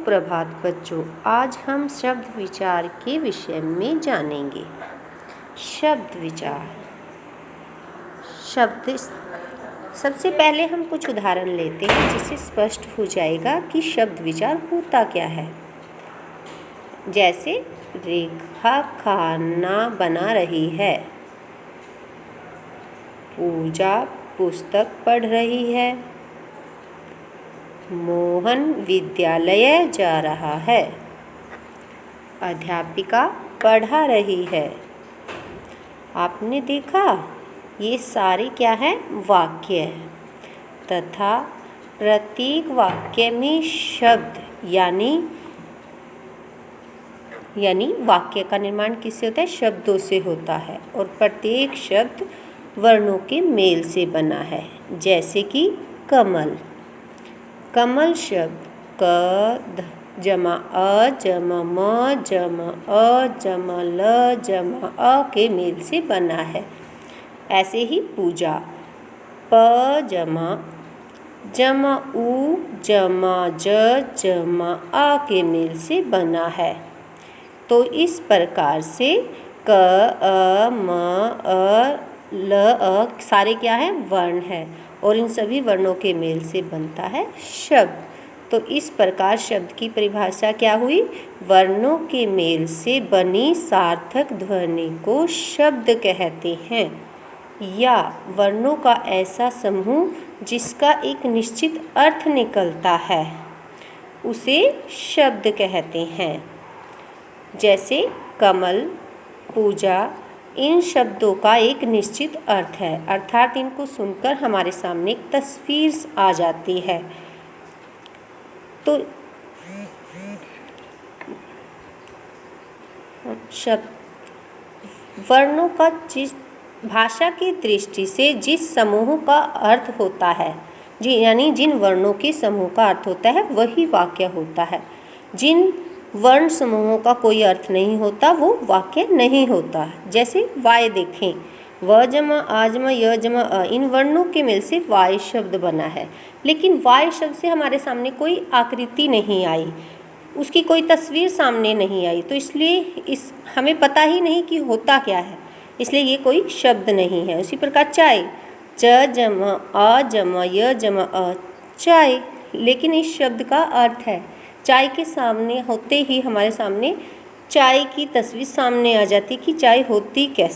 सुप्रभात बच्चों, आज हम शब्द विचार के विषय में जानेंगे। शब्द विचार। सबसे पहले हम कुछ उदाहरण लेते हैं जिससे स्पष्ट हो जाएगा कि शब्द विचार होता क्या है। जैसे रेखा खाना बना रही है, पूजा पुस्तक पढ़ रही है, मोहन विद्यालय जा रहा है, अध्यापिका पढ़ा रही है। आपने देखा, ये सारे क्या है? वाक्य है। तथा प्रत्येक वाक्य में शब्द यानी वाक्य का निर्माण किससे होता है? शब्दों से होता है। और प्रत्येक शब्द वर्णों के मेल से बना है। जैसे कि कमल। कमल शब्द क जमा अ जमा म जमा अ जमा ल जमा अ के मेल से बना है। ऐसे ही पूजा प जमा उ जमा ज जमा आ के मेल से बना है। तो इस प्रकार से क अ म अ ल अ सारे क्या है? वर्ण है। और इन सभी वर्णों के मेल से बनता है शब्द। तो इस प्रकार शब्द की परिभाषा क्या हुई? वर्णों के मेल से बनी सार्थक ध्वनि को शब्द कहते हैं, या वर्णों का ऐसा समूह जिसका एक निश्चित अर्थ निकलता है उसे शब्द कहते हैं। जैसे कमल, पूजा, इन शब्दों का एक निश्चित अर्थ है, अर्थात इनको सुनकर हमारे सामने एक तस्वीर आ जाती है। तो शब्द वर्णों का भाषा की दृष्टि से जिस समूह का अर्थ होता है, यानी जिन वर्णों के समूह का अर्थ होता है वही वाक्य होता है। जिन वर्ण समूहों का कोई अर्थ नहीं होता वो वाक्य नहीं होता। जैसे वाय देखें, व जमा आ जमा य जमा अ, इन वर्णों के मेल से वाय शब्द बना है। लेकिन वाय शब्द से हमारे सामने कोई आकृति नहीं आई, उसकी कोई तस्वीर सामने नहीं आई, तो इसलिए हमें पता ही नहीं कि होता क्या है, इसलिए ये कोई शब्द नहीं है। उसी प्रकार चाय, च जमा आ जमा य जमा अ, चाय, लेकिन इस शब्द का अर्थ है। चाय के सामने होते ही हमारे सामने चाय की तस्वीर सामने आ जाती कि चाय होती कैसे।